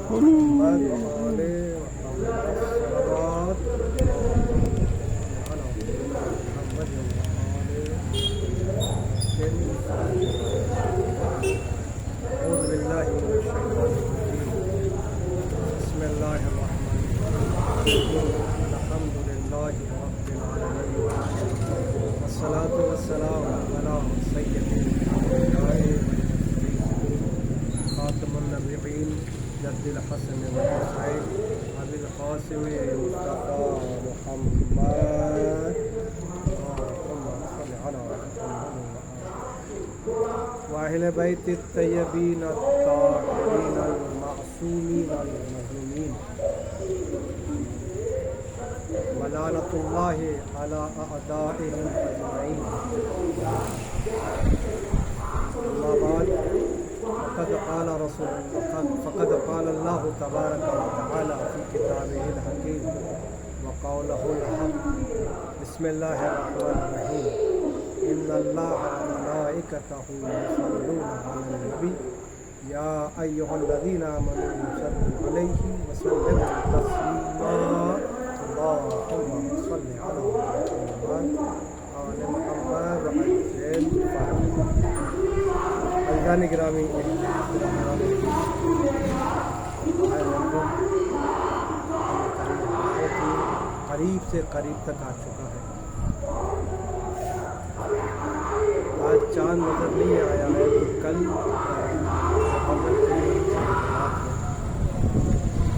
محمد وآل محمد أعوذ بالله من الشيطان الرجيم بسم الله الرحمن الرحيم الحمد لله رب العالمين والصلاة والسلام على سيد الأنبياء والمرسلين خاتم النبيين جد الحسن والحسين أبي القاسم مصطفى محمد اللهم صل على محمد وأهل بيت الطيبين الطاهرين المعصومين المظلومين ولعنة الله على أعدائهم أجمعين أما بعد فقد قال الله تبارك وتعالى في كتابه الحكيم وقوله الحق بسم الله الرحمن الرحيم إن الله وملائكته يصلون على النبي يا أيها الذين آمنوا صلوا عليه وسلموا تسليما اللهم صل على محمد وآل محمد وعجل عزیزان گرامی قریب سے قریب تک آ چکا ہے. آج چاند نظر نہیں آیا ہے تو کل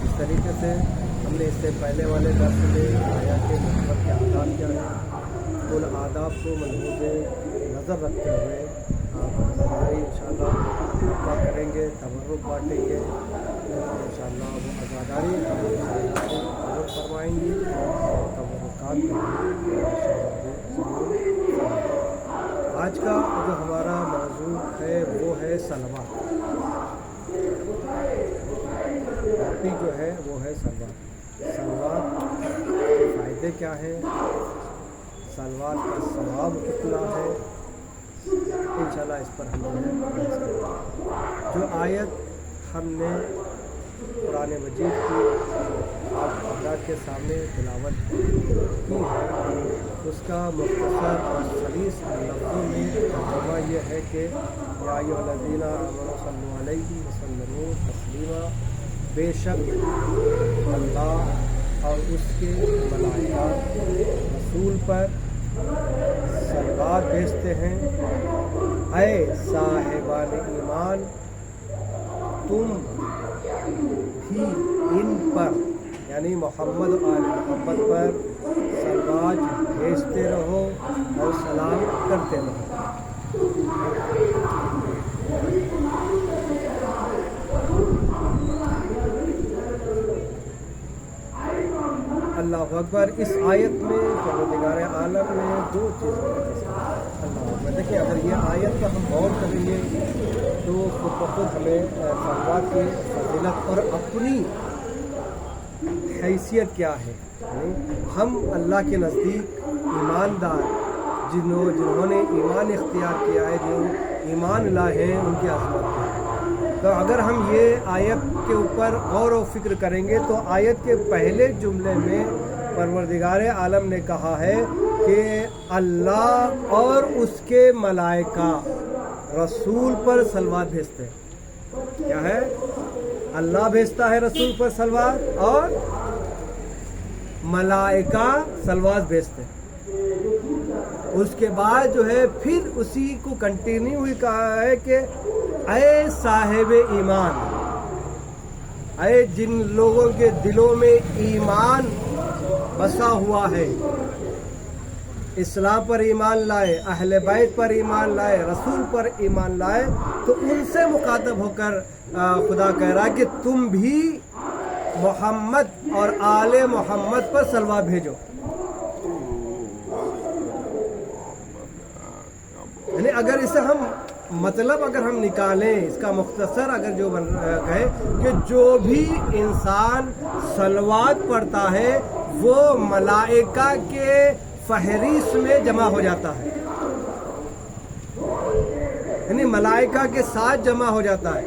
اس طریقے سے ہم نے اس سے پہلے والے درس میں آیا کہ مذہب کے آداب کیا ہیں. ان آداب کو ملحوظ نظر رکھتے ہوئے آپ ہماری انشاءاللہ دعا کریں گے، تبرک بانٹیں گے، انشاءاللہ وہ عزاداری ضرور فرمائیں گی اور تبرکات کریں گے. آج کا جو ہمارا موضوع ہے وہ ہے سلوات. ٹاپک جو ہے وہ ہے سلوات. سلوات کے فائدے کیا ہیں، سلوات کا ثواب کتنا ہے، انشاءاللہ اس پر ہم نے جو آیت ہم نے قرآن مجید کی آپ حضرات کے سامنے تلاوت کی ہے اس کا مختصر اور سلیس لفظوں میں ترجمہ یہ ہے کہ یا ایھا الذین آمنوا صلوا علیہ وسلموا تسلیما، بے شک اللہ اور اس کے ملائکہ رسول پر صلوات بھیجتے ہیں. اے صاحبان ایمان تم بھی ان پر یعنی محمد و آل محمد پر صلوات بھیجتے رہو اور سلام کرتے رہو. اللہ اکبر. اس آیت میں پروردگار عالم نے دو چیزیں اللہ اکبر. دیکھیں اگر یہ آیت کا ہم غور کریں گے تو خود بخود ہمیں صلوات کی فضیلت اور اپنی حیثیت کیا ہے، ہم اللہ کے نزدیک ایماندار جنہوں نے ایمان اختیار کیا ہے، جو ایمان لائے ہیں، ان کی عظمت ہے. تو اگر ہم یہ آیت کے اوپر غور و فکر کریں گے تو آیت کے پہلے جملے میں پروردگار عالم نے کہا ہے کہ اللہ اور اس کے ملائکہ رسول پر صلوات بھیجتے ہیں. کیا ہے؟ اللہ بھیجتا ہے رسول پر صلوات اور ملائکہ صلوات بھیجتے ہیں. اس کے بعد جو ہے پھر اسی کو کنٹینیو ہوئی کہا ہے کہ اے صاحب ایمان، اے جن لوگوں کے دلوں میں ایمان بسا ہوا ہے، اسلام پر ایمان لائے، اہل بیت پر ایمان لائے، رسول پر ایمان لائے، تو ان سے مخاطب ہو کر خدا کہہ رہا ہے کہ تم بھی محمد اور آل محمد پر صلوات بھیجو. یعنی اگر اسے ہم مطلب اگر ہم نکالیں اس کا مختصر اگر جو کہے کہ جو بھی انسان صلوات پڑھتا ہے وہ ملائکہ کے فہرست میں جمع ہو جاتا ہے، یعنی ملائکہ کے ساتھ جمع ہو جاتا ہے.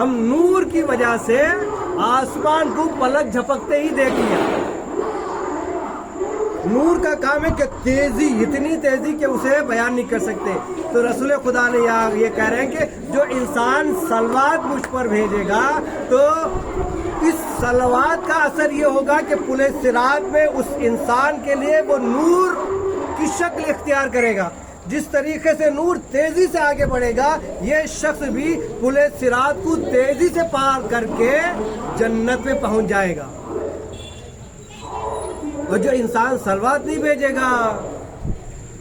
ہم نور کی وجہ سے آسمان کو پلک جھپکتے ہی دیکھ لیا. نور کا کام ہے کہ تیزی، اتنی تیزی کہ اسے بیان نہیں کر سکتے. تو رسول خدا نے یہ کہہ رہے ہیں کہ جو انسان صلوات مجھ پر بھیجے گا تو اس صلوات کا اثر یہ ہوگا کہ پل صراط میں اس انسان کے لیے وہ نور کی شکل اختیار کرے گا. جس طریقے سے نور تیزی سے آگے بڑھے گا، یہ شخص بھی پل صراط کو تیزی سے پار کر کے جنت میں پہنچ جائے گا. اور جو انسان صلوات نہیں بھیجے گا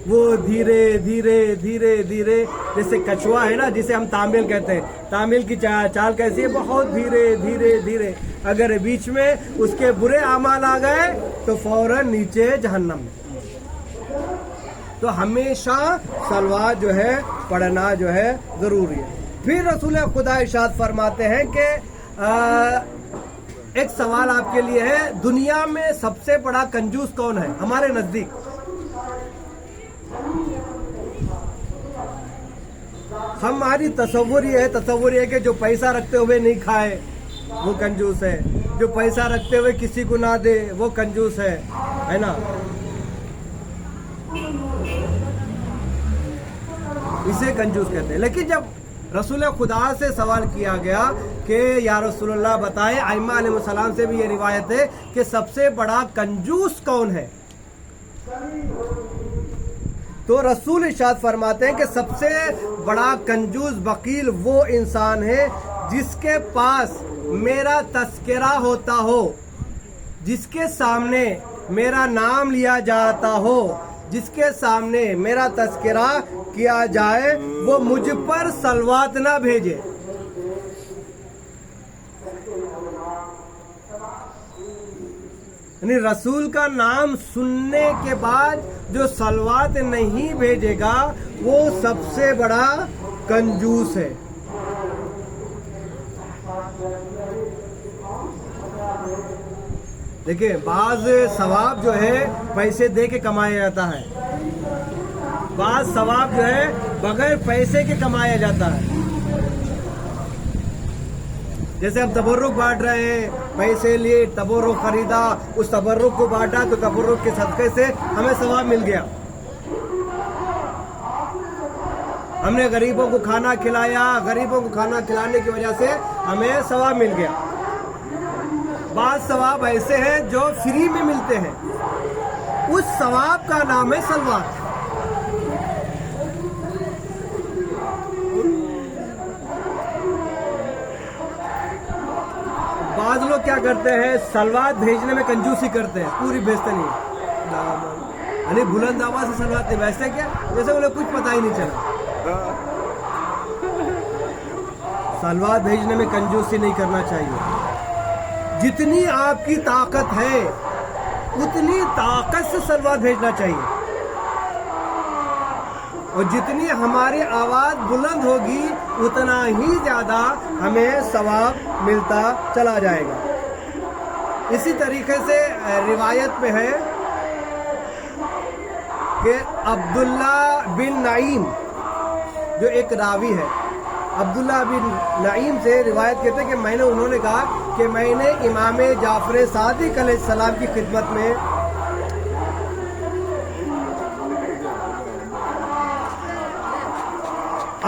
وہ دھیرے دھیرے دھیرے دھیرے، جیسے کچھوا ہے نا جسے ہم تامل کہتے ہیں، تامل کی چال کیسی ہے؟ بہت دھیرے دھیرے دھیرے. اگر بیچ میں اس کے برے اعمال آ گئے تو فوراً نیچے جہنم میں. تو ہمیشہ صلوات جو ہے پڑھنا جو ہے ضروری ہے. پھر رسول خدا ارشاد فرماتے ہیں کہ ایک سوال آپ کے لیے ہے، دنیا میں سب سے بڑا کنجوس کون ہے ہمارے نزدیک؟ ہماری تصور یہ ہے کہ جو پیسہ رکھتے ہوئے نہیں کھائے وہ کنجوس ہے، جو پیسہ رکھتے ہوئے کسی کو نہ دے وہ کنجوس ہے نا. اسے کنجوس کہتے ہیں. لیکن جب رسول خدا سے سوال کیا گیا کہ یا رسول اللہ بتائیں، ائمہ علیہ السلام سے بھی یہ روایت ہے کہ سب سے بڑا کنجوس کون ہے، تو رسول ارشاد فرماتے ہیں کہ سب سے بڑا کنجوس بخیل وہ انسان ہے جس کے پاس میرا تذکرہ ہوتا ہو، جس کے سامنے میرا نام لیا جاتا ہو، جس کے سامنے میرا تذکرہ کیا جائے وہ مجھ پر صلوات نہ بھیجے. یعنی رسول کا نام سننے کے بعد جو صلوات نہیں بھیجے گا وہ سب سے بڑا کنجوس ہے. دیکھیں بعض ثواب جو ہے پیسے دے کے کمایا جاتا ہے، بعض ثواب جو ہے بغیر پیسے کے کمایا جاتا ہے. جیسے ہم تبرک بانٹ رہے ہیں، پیسے لیے تبرک خریدا، اس تبرک کو بانٹا تو تبرک کے صدقے سے ہمیں ثواب مل گیا. ہم نے غریبوں کو کھانا کھلایا، غریبوں کو کھانا کھلانے کی وجہ سے ہمیں ثواب مل گیا. بعض ثواب ایسے ہیں جو فری میں ملتے ہیں، اس ثواب کا نام ہے صلوات. بعض لوگ کیا کرتے ہیں، صلوات بھیجنے میں کنجوسی کرتے ہیں، پوری بھیجتے نہیں، یعنی بلند آواز سے صلوات نہیں بھیجتے، کیا جیسے انہیں کچھ پتہ ہی نہیں چلا. صلوات بھیجنے میں کنجوسی نہیں کرنا چاہیے. جتنی آپ کی طاقت ہے اتنی طاقت سے صلوات بھیجنا چاہیے، اور جتنی ہماری آواز بلند ہوگی اتنا ہی زیادہ ہمیں ثواب ملتا چلا جائے گا. اسی طریقے سے روایت میں ہے کہ عبداللہ بن نعیم جو ایک راوی ہے، عبداللہ بن نعیم سے روایت کہتے ہیں کہ انہوں نے کہا کہ میں نے امام جعفر صادق علیہ السلام کی خدمت میں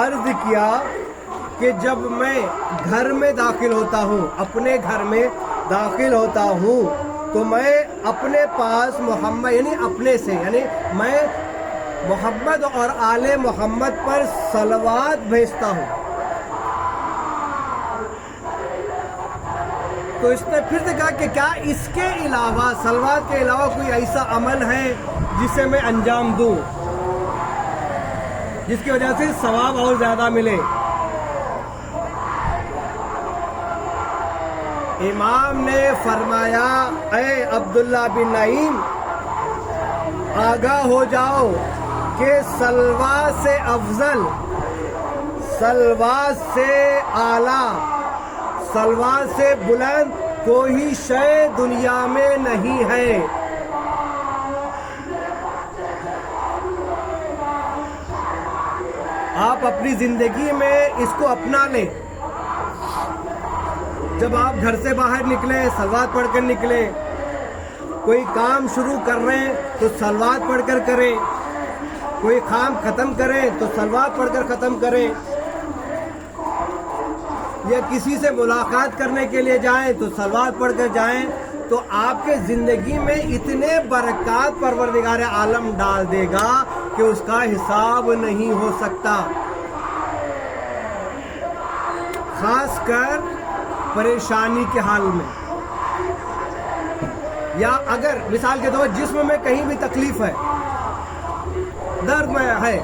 عرض کیا کہ جب میں گھر میں داخل ہوتا ہوں، اپنے گھر میں داخل ہوتا ہوں تو میں اپنے پاس محمد یعنی اپنے سے یعنی میں محمد اور آل محمد پر صلوات بھیجتا ہوں. تو اس نے پھر سے کہا کہ کیا اس کے علاوہ، صلوات کے علاوہ کوئی ایسا عمل ہے جسے میں انجام دوں جس کی وجہ سے ثواب اور زیادہ ملے؟ امام نے فرمایا، اے عبداللہ بن نعیم، آگاہ ہو جاؤ کہ صلوات سے افضل، صلوات سے اعلیٰ، صلوات سے بلند کوئی شے دنیا میں نہیں ہے. آپ اپنی زندگی میں اس کو اپنا لیں. جب آپ گھر سے باہر نکلیں صلوات پڑھ کر نکلیں، کوئی کام شروع کر رہے ہیں تو صلوات پڑھ کر کریں، کوئی کام ختم کریں تو صلوات پڑھ کر ختم کریں، یا کسی سے ملاقات کرنے کے لیے جائیں تو صلوات پڑھ کر جائیں، تو آپ کے زندگی میں اتنے برکات پروردگار عالم ڈال دے گا کہ اس کا حساب نہیں ہو سکتا۔ خاص کر پریشانی کے حال میں، یا اگر مثال کے طور جسم میں کہیں بھی تکلیف ہے، درد میں ہے،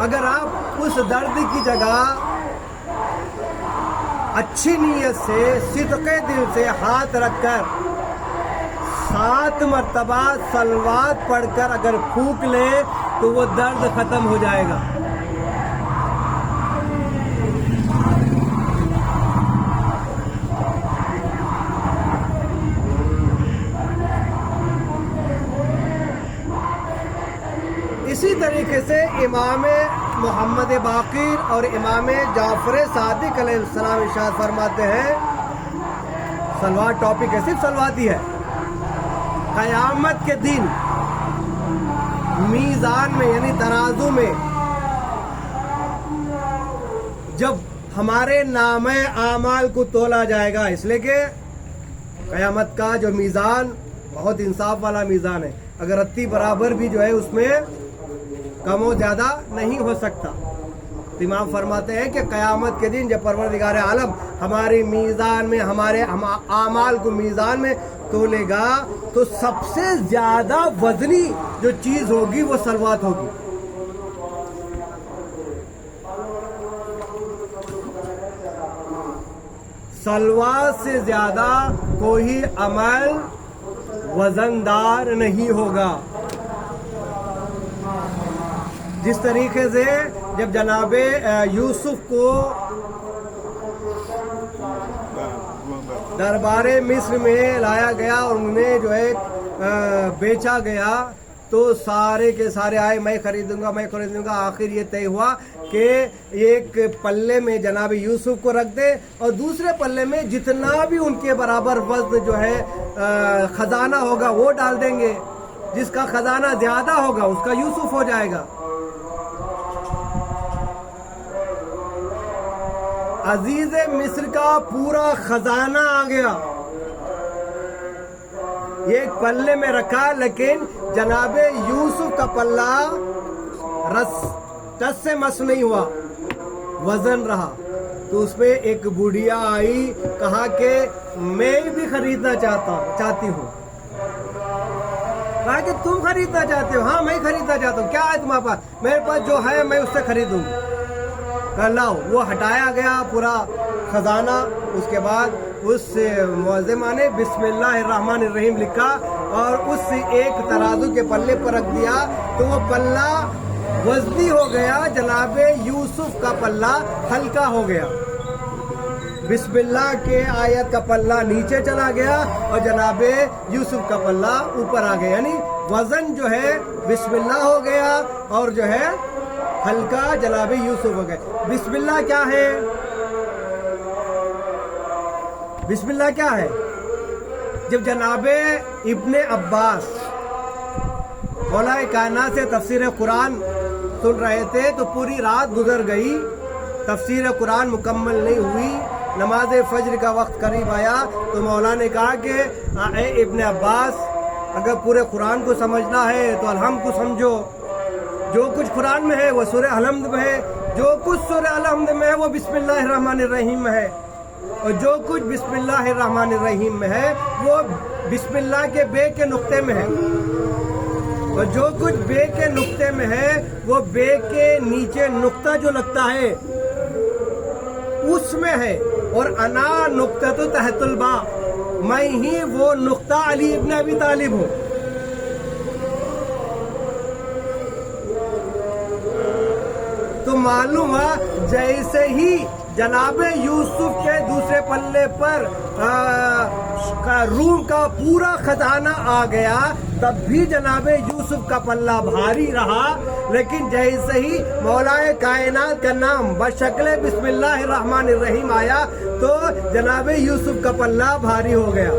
اگر آپ اس درد کی جگہ اچھی نیت سے صدقے دل سے ہاتھ رکھ کر 7 مرتبہ صلوات پڑھ کر اگر پھونک لے تو وہ درد ختم ہو جائے گا۔ اسی طریقے سے امام محمد باقر اور امام جعفر صادق علیہ السلام ارشاد فرماتے ہیں، صلوات ٹاپک ہے، صرف صلوات ہی ہے، قیامت کے دن میزان میں یعنی ترازو میں جب ہمارے نامہ اعمال کو تولا جائے گا، اس لیے کہ قیامت کا جو میزان بہت انصاف والا میزان ہے، اگر رتی برابر بھی جو ہے اس میں کم و زیادہ نہیں ہو سکتا، تو امام فرماتے ہیں کہ قیامت کے دن جب پروردگار عالم ہماری میزان میں ہمارے اعمال کو میزان میں تولے گا تو سب سے زیادہ وزنی جو چیز ہوگی وہ صلوات ہوگی۔ صلوات سے زیادہ کوئی عمل وزندار نہیں ہوگا۔ جس طریقے سے جب جناب یوسف کو دربار مصر میں لایا گیا اور انہیں جو ہے بیچا گیا تو سارے کے سارے آئے، میں خریدوں گا، آخر یہ طے ہوا کہ ایک پلے میں جناب یوسف کو رکھ دے اور دوسرے پلے میں جتنا بھی ان کے برابر وزن جو ہے خزانہ ہوگا وہ ڈال دیں گے، جس کا خزانہ زیادہ ہوگا اس کا یوسف ہو جائے گا۔ عزیز مصر کا پورا خزانہ آ گیا، ایک پلے میں رکھا، لیکن جناب یوسف کا پلہ ٹس سے مس نہیں ہوا، وزن رہا۔ تو اس میں ایک بوڑھیا آئی، کہا کہ میں بھی خریدنا چاہتی ہوں۔ کہا کہ تم خریدنا چاہتے ہو؟ ہاں میں خریدنا چاہتا ہوں۔ کیا ہے تمہارے پاس؟ میرے پاس جو ہے میں اس سے خریدوں گا۔ لاؤ، وہ ہٹایا گیا پورا خزانہ، اس کے بعد اس معظمہ نے بسم اللہ الرحمن الرحیم لکھا اور اس ایک ترازو کے پلے پر رکھ دیا تو وہ پلہ وزنی ہو گیا، جناب یوسف کا پلہ ہلکا ہو گیا۔ بسم اللہ کے آیت کا پلہ نیچے چلا گیا اور جناب یوسف کا پلہ اوپر آ گیا، یعنی وزن جو ہے بسم اللہ ہو گیا اور جو ہے ہلکا جناب یوسف ہو گئے۔ بسم اللہ کیا ہے؟ بسم اللہ کیا ہے؟ جب جناب ابن عباس مولا کائنات سے تفسیر قرآن سن رہے تھے تو پوری رات گزر گئی، تفسیر قرآن مکمل نہیں ہوئی، نماز فجر کا وقت قریب آیا تو مولا نے کہا کہ اے ابن عباس، اگر پورے قرآن کو سمجھنا ہے تو الحمد کو سمجھو، جو کچھ قرآن میں ہے وہ سورہ الحمد میں ہے، جو کچھ سورہ الحمد میں ہے وہ بسم اللہ الرحمن الرحیم میں ہے، اور جو کچھ بسم اللہ الرحمن الرحیم میں ہے وہ بسم اللہ کے بے کے نقطے میں ہے، اور جو کچھ بے کے نقطے میں ہے وہ بے کے نیچے نقطہ جو لگتا ہے اس میں ہے، اور انا نقطہ تحت البا، میں ہی وہ نقطہ علی ابن ابی طالب ہوں۔ تو معلوم ہے جیسے ہی جناب یوسف کے دوسرے پلے پر روم کا پورا خزانہ آ گیا، تب بھی جناب یوسف کا پلہ بھاری رہا، لیکن جیسے ہی مولائے کائنات کا نام بشکل بسم اللہ الرحمن الرحیم آیا تو جناب یوسف کا پلہ بھاری ہو گیا۔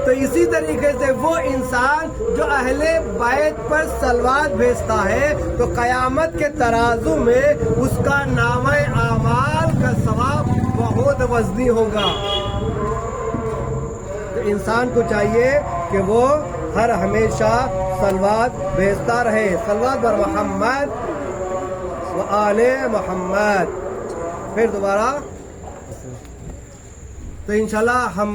تو اسی طریقے سے وہ انسان جو اہل بیت پر صلوات بھیجتا ہے تو قیامت کے ترازو میں اس کا نامہ اعمال کا ثواب بہت وزنی ہوگا۔ تو انسان کو چاہیے کہ وہ ہر ہمیشہ صلوات بھیجتا رہے، صلوات بر محمد و آل محمد۔ پھر دوبارہ تو انشاءاللہ ہم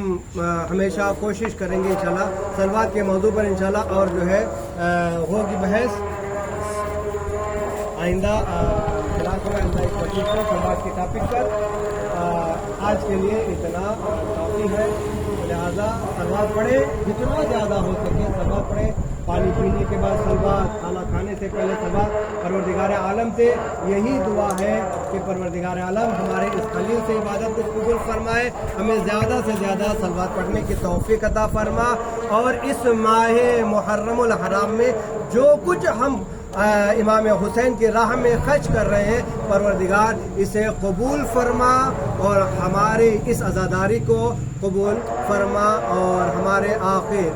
ہمیشہ کوشش کریں گے انشاءاللہ صلوات کے موضوع پر انشاءاللہ، اور جو ہے ہوگی بحث آئندہ کلاس میں آئندہ اس ٹاپک پر، صلوات کے ٹاپک پر۔ آج کے لیے اتنا کافی ہے، لہذا صلوات پڑھیں، جتنا زیادہ ہو سکے صلوات پڑھیں۔ پانی پینے کے بعد صلوات، کھانا کھانے سے پہلے صلوات۔ پروردگار عالم سے یہی دعا ہے کہ پروردگار عالم ہمارے اس خلیل سے عبادت کو قبول فرمائے، ہمیں زیادہ سے زیادہ صلوات پڑھنے کی توفیق عطا فرما، اور اس ماہ محرم الحرام میں جو کچھ ہم امام حسین کی راہ میں خرچ کر رہے ہیں، پروردگار اسے قبول فرما اور ہماری اس عزاداری کو قبول فرما، اور ہمارے آخر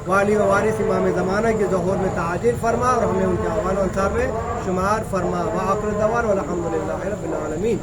والی و وارث امام زمانہ کی ظہور میں تعجیل فرما، اور ہمیں ان کے اعوان و انصار میں شمار فرما۔ وآخر دعوانا والحمد للہ رب العالمین۔